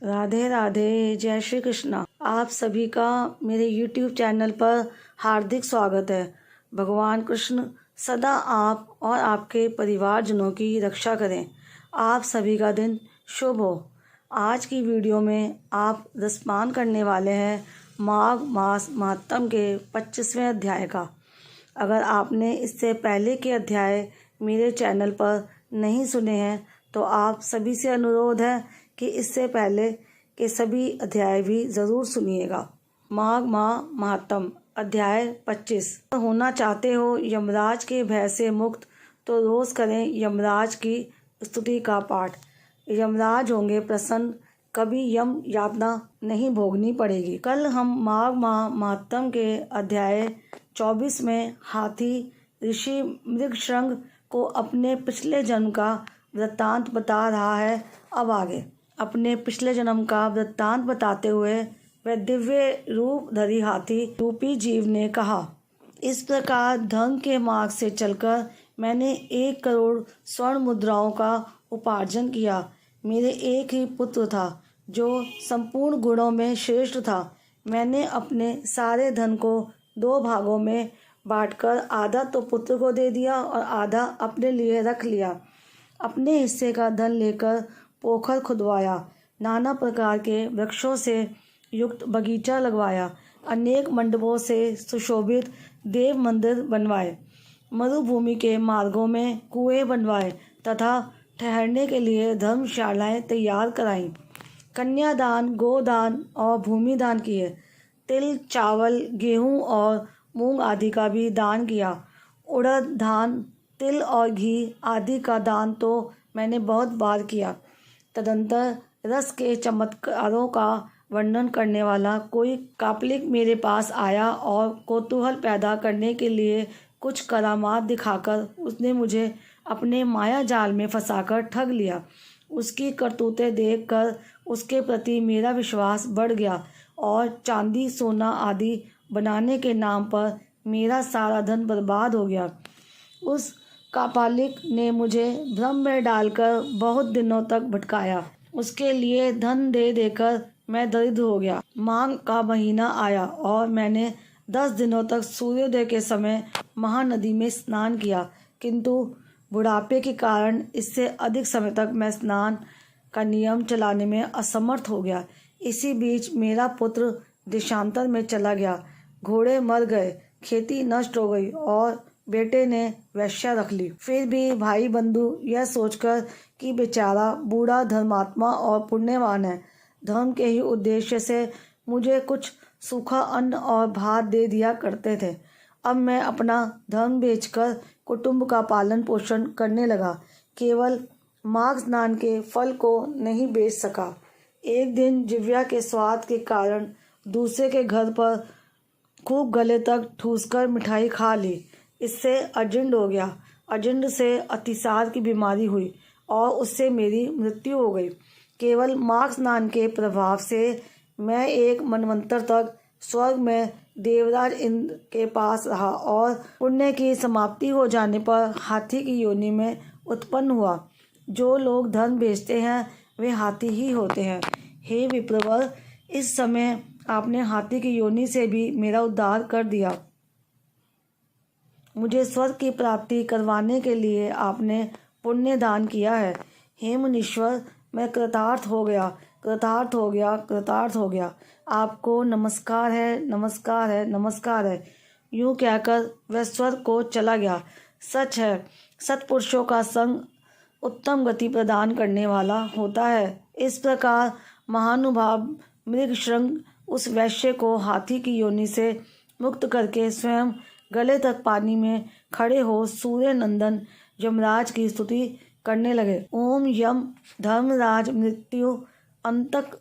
राधे राधे, जय श्री कृष्णा। आप सभी का मेरे YouTube चैनल पर हार्दिक स्वागत है। भगवान कृष्ण सदा आप और आपके परिवारजनों की रक्षा करें। आप सभी का दिन शुभ हो। आज की वीडियो में आप रसपान करने वाले हैं माघ मास महात्म के 25वें अध्याय का। अगर आपने इससे पहले के अध्याय मेरे चैनल पर नहीं सुने हैं तो आप सभी से अनुरोध है कि इससे पहले के सभी अध्याय भी ज़रूर सुनिएगा। माघ माह महात्म अध्याय 25। होना चाहते हो यमराज के भय से मुक्त तो रोज़ करें यमराज की स्तुति का पाठ। यमराज होंगे प्रसन्न, कभी यम यातना नहीं भोगनी पड़ेगी। कल हम माघ माह महात्म के अध्याय 24 में हाथी ऋषि मृगशृंग को अपने पिछले जन्म का वृत्तांत बता रहा है। अब आगे अपने पिछले जन्म का वृत्तांत बताते हुए वह दिव्य रूपधारी हाथी रूपी जीव ने कहा, इस प्रकार धन के मार्ग से चलकर मैंने 1 करोड़ स्वर्ण मुद्राओं का उपार्जन किया। मेरे एक ही पुत्र था जो संपूर्ण गुणों में श्रेष्ठ था। मैंने अपने सारे धन को 2 भागों में बांटकर आधा तो पुत्र को दे दिया और आधा अपने लिए रख लिया। अपने हिस्से का धन लेकर पोखर खुदवाया, नाना प्रकार के वृक्षों से युक्त बगीचा लगवाया, अनेक मंडपों से सुशोभित देव मंदिर बनवाए, मरुभूमि के मार्गों में कुएं बनवाए तथा ठहरने के लिए धर्मशालाएं तैयार कराईं। कन्यादान, गोदान और भूमिदान किए। तिल, चावल, गेहूं और मूंग आदि का भी दान किया। उड़द, धान, तिल और घी आदि का दान तो मैंने बहुत बार किया। तदंतर रस के चमत्कारों का वर्णन करने वाला कोई कापलिक मेरे पास आया और कौतूहल पैदा करने के लिए कुछ करामात दिखाकर उसने मुझे अपने माया जाल में फंसाकर ठग लिया। उसकी करतूतें देखकर उसके प्रति मेरा विश्वास बढ़ गया और चांदी, सोना आदि बनाने के नाम पर मेरा सारा धन बर्बाद हो गया। उस कापालिक ने मुझे भ्रम में डालकर बहुत दिनों तक भटकाया। उसके लिए धन दे देकर मैं दरिद्र हो गया। माघ का महीना आया और मैंने 10 दिनों तक सूर्योदय के समय महानदी में स्नान किया, किंतु बुढ़ापे के कारण इससे अधिक समय तक मैं स्नान का नियम चलाने में असमर्थ हो गया। इसी बीच मेरा पुत्र देशांतर में चला गया, घोड़े मर गए, खेती नष्ट हो गई और बेटे ने वेश्या रख ली। फिर भी भाई बंधु यह सोचकर कि बेचारा बूढ़ा धर्मात्मा और पुण्यवान है, धर्म के ही उद्देश्य से मुझे कुछ सूखा अन्न और भात दे दिया करते थे। अब मैं अपना धर्म बेचकर कुटुंब का पालन पोषण करने लगा, केवल माघ स्नान के फल को नहीं बेच सका। एक दिन जिव्या के स्वाद के कारण दूसरे के घर पर खूब गले तक ठूसकर मिठाई खा ली। इससे अजिंड हो गया। अजिंड से अतिसार की बीमारी हुई और उससे मेरी मृत्यु हो गई। केवल माघ स्नान के प्रभाव से मैं 1 मनवंतर तक स्वर्ग में देवराज इंद्र के पास रहा और पुण्य की समाप्ति हो जाने पर हाथी की योनि में उत्पन्न हुआ। जो लोग धन बेचते हैं वे हाथी ही होते हैं। हे विप्रवर, इस समय आपने हाथी की योनि से भी मेरा उद्धार कर दिया। मुझे स्वर्ग की प्राप्ति करवाने के लिए आपने पुण्य दान किया है। हे मुनीश्वर, मैं कृतार्थ हो गया, कृतार्थ हो गया, कृतार्थ हो गया। आपको नमस्कार है, नमस्कार है, नमस्कार है। यूं कहकर वह स्वर्ग को चला गया। सच है, सत्पुरुषों का संग उत्तम गति प्रदान करने वाला होता है। इस प्रकार महानुभाव मृगशृंग उस वैश्य को हाथी की योनि से मुक्त करके स्वयं गले तक पानी में खड़े हो सूर्य नंदन यमराज की स्तुति करने लगे। ओम यम धर्मराज मृत्यु अंतक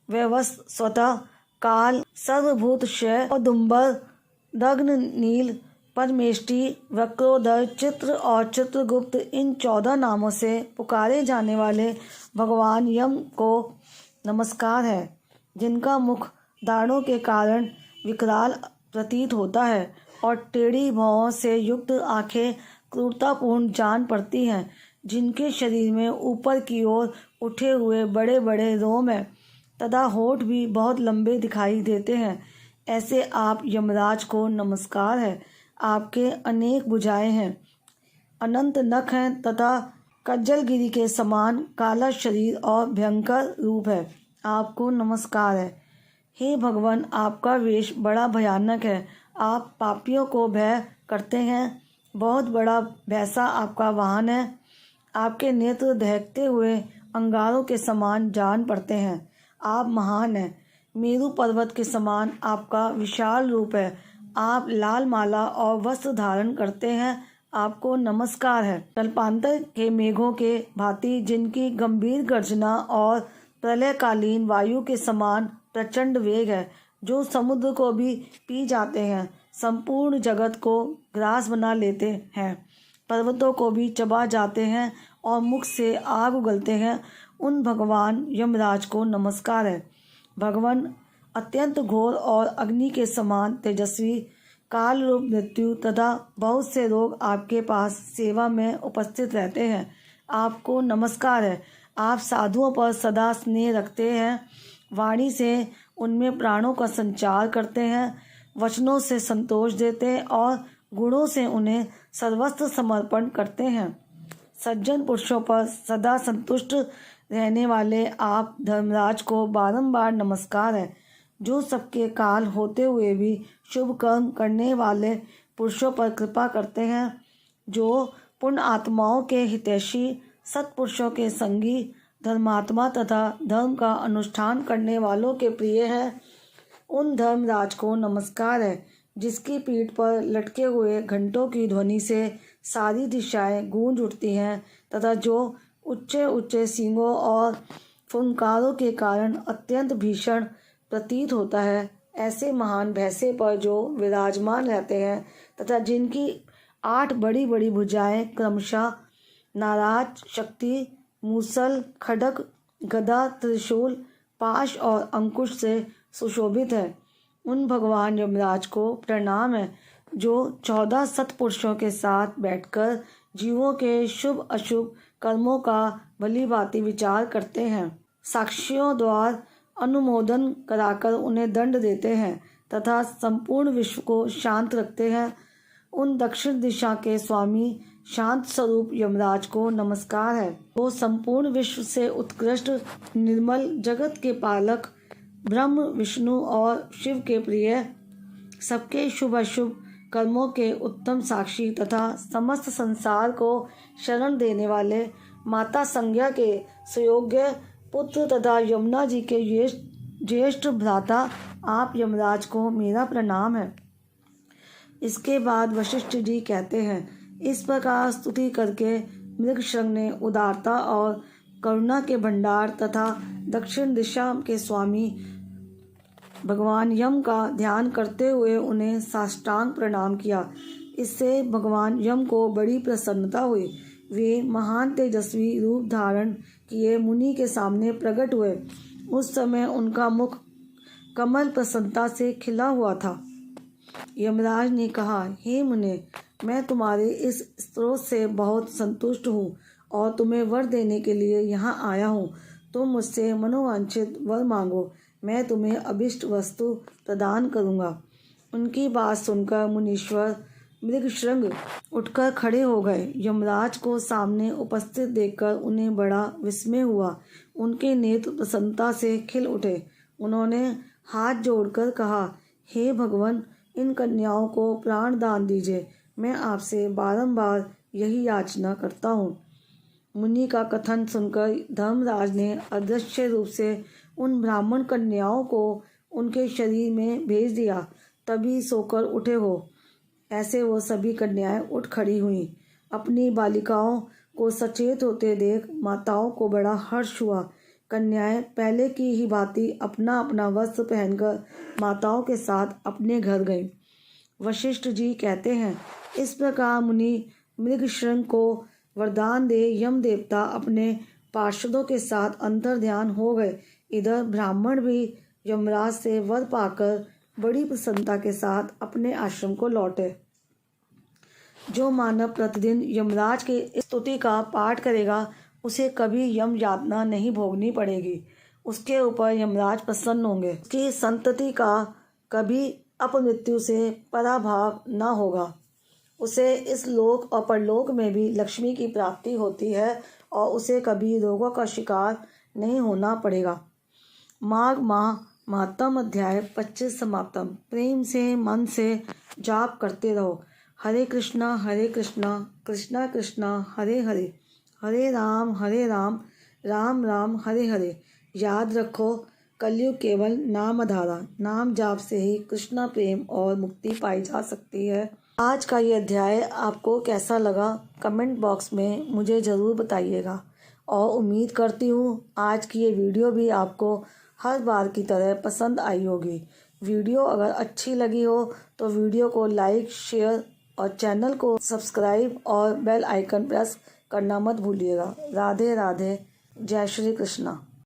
व्यवस् स्वतः काल सर्वभूत क्षय औदुंबर दग्न नील परमेष्टि वक्रोदर चित्र और चित्रगुप्त इन 14 नामों से पुकारे जाने वाले भगवान यम को नमस्कार है, जिनका मुख दाढ़ों के कारण विकराल प्रतीत होता है और टेढ़ी भौहों से युक्त आंखें क्रूरतापूर्ण जान पड़ती हैं, जिनके शरीर में ऊपर की ओर उठे हुए बड़े बड़े रोम हैं, तथा होठ भी बहुत लंबे दिखाई देते हैं। ऐसे आप यमराज को नमस्कार है। आपके अनेक भुजाएं हैं, अनंत नख हैं तथा कज्जलगिरी के समान काला शरीर और भयंकर रूप है। आपको नमस्कार है। हे भगवान, आपका वेश बड़ा भयानक है। आप पापियों को भय करते हैं। बहुत बड़ा भैंसा आपका वाहन है। आपके नेत्र दहकते हुए अंगारों के समान जान पड़ते हैं। आप महान हैं। मेरू पर्वत के समान आपका विशाल रूप है। आप लाल माला और वस्त्र धारण करते हैं। आपको नमस्कार है। कल्पांतर के मेघों के भांति, जिनकी गंभीर गर्जना और प्रलयकालीन वायु के समान प्रचंड वेग है, जो समुद्र को भी पी जाते हैं, संपूर्ण जगत को ग्रास बना लेते हैं, पर्वतों को भी चबा जाते हैं और मुख से आग उगलते हैं, उन भगवान यमराज को नमस्कार है। भगवान अत्यंत घोर और अग्नि के समान तेजस्वी, काल रूप मृत्यु तथा बहुत से रोग आपके पास सेवा में उपस्थित रहते हैं। आपको नमस्कार है। आप साधुओं पर सदा स्नेह रखते हैं। वाणी से उनमें प्राणों का संचार करते हैं, वचनों से संतोष देते हैं और गुणों से उन्हें सर्वस्व समर्पण करते हैं। सज्जन पुरुषों पर सदा संतुष्ट रहने वाले आप धर्मराज को बारंबार नमस्कार है। जो सबके काल होते हुए भी शुभ कर्म करने वाले पुरुषों पर कृपा करते हैं, जो पुण्य आत्माओं के हितैषी, सत्पुरुषों के संगी, धर्मात्मा तथा धर्म का अनुष्ठान करने वालों के प्रिय है, उन धर्मराज को नमस्कार है। जिसकी पीठ पर लटके हुए घंटों की ध्वनि से सारी दिशाएं गूंज उठती हैं तथा जो ऊंचे ऊंचे सींगों और फुंकारों के कारण अत्यंत भीषण प्रतीत होता है, ऐसे महान भैंसे पर जो विराजमान रहते हैं तथा जिनकी 8 बड़ी बड़ी भुजाएं क्रमशः नाराज, शक्ति, मूसल, खड्ग, गदा, त्रिशूल, पाश और अंकुश से सुशोभित है, उन भगवान यमराज को प्रणाम है, जो 14 सत्पुरुषों के साथ बैठकर जीवों के शुभ अशुभ कर्मों का भली भांति विचार करते हैं, साक्षियों द्वारा अनुमोदन कराकर उन्हें दंड देते हैं तथा संपूर्ण विश्व को शांत रखते हैं। उन दक्षिण दिशा के स्वामी शांत स्वरूप यमराज को नमस्कार है। वो संपूर्ण विश्व से उत्कृष्ट, निर्मल, जगत के पालक, ब्रह्म, विष्णु और शिव के प्रिय, सबके शुभ अशुभ कर्मों के उत्तम साक्षी तथा समस्त संसार को शरण देने वाले, माता संज्ञा के सुयोग्य पुत्र तथा यमुना जी के ज्येष्ठ भ्राता आप यमराज को मेरा प्रणाम है। इसके बाद वशिष्ठ जी कहते हैं, इस प्रकार स्तुति करके मृगशृंग ने उदारता और करुणा के भंडार तथा दक्षिण दिशा के स्वामी भगवान यम का ध्यान करते हुए उन्हें साष्टांग प्रणाम किया। इससे भगवान यम को बड़ी प्रसन्नता हुई। वे महान तेजस्वी रूप धारण किए मुनि के सामने प्रकट हुए। उस समय उनका मुख कमल प्रसन्नता से खिला हुआ था। यमराज ने कहा, हे मुने, मैं तुम्हारे इस स्त्रोत से बहुत संतुष्ट हूँ और तुम्हें वर देने के लिए यहाँ आया हूँ। तुम मुझसे मनोवांछित वर मांगो, मैं तुम्हें अभिष्ट वस्तु प्रदान करूँगा। उनकी बात सुनकर मुनीश्वर मृगशृंग उठकर खड़े हो गए। यमराज को सामने उपस्थित देखकर उन्हें बड़ा विस्मय हुआ। उनके नेत्र प्रसन्नता से खिल उठे। उन्होंने हाथ जोड़कर कहा, हे भगवान, इन कन्याओं को प्राण दान दीजिए। मैं आपसे बारंबार यही याचना करता हूँ। मुनि का कथन सुनकर धर्मराज ने अदृश्य रूप से उन ब्राह्मण कन्याओं को उनके शरीर में भेज दिया। तभी सोकर उठे हो ऐसे वो सभी कन्याएं उठ खड़ी हुईं। अपनी बालिकाओं को सचेत होते देख माताओं को बड़ा हर्ष हुआ। कन्याएं पहले की ही भांति अपना अपना वस्त्र पहनकर माताओं के साथ अपने घर गईं। वशिष्ठ जी कहते हैं, इस प्रकार मुनि मृगशृंग को वरदान दे यम देवता अपने पार्षदों के साथ अंतर ध्यान हो गए। इधर ब्राह्मण भी यमराज से वर पाकर बड़ी प्रसन्नता के साथ अपने आश्रम को लौटे। जो मानव प्रतिदिन यमराज के स्तुति का पाठ करेगा, उसे कभी यम यातना नहीं भोगनी पड़ेगी। उसके ऊपर यमराज प्रसन्न होंगे। उसकी संतति का कभी अपमृत्यु से पराभाव न होगा। उसे इस लोक और परलोक में भी लक्ष्मी की प्राप्ति होती है और उसे कभी रोगों का शिकार नहीं होना पड़ेगा। माघ माह महात्म अध्याय 25 समाप्तम। प्रेम से मन से जाप करते रहो। हरे कृष्णा कृष्णा कृष्णा हरे हरे, हरे राम राम राम हरे हरे। याद रखो, कलयुग केवल नाम आधारा, नाम जाप से ही कृष्णा प्रेम और मुक्ति पाई जा सकती है। आज का ये अध्याय आपको कैसा लगा कमेंट बॉक्स में मुझे ज़रूर बताइएगा और उम्मीद करती हूँ आज की ये वीडियो भी आपको हर बार की तरह पसंद आई होगी। वीडियो अगर अच्छी लगी हो तो वीडियो को लाइक, शेयर और चैनल को सब्सक्राइब और बेल आइकन प्रेस करना मत भूलिएगा। राधे राधे, जय श्री कृष्णा।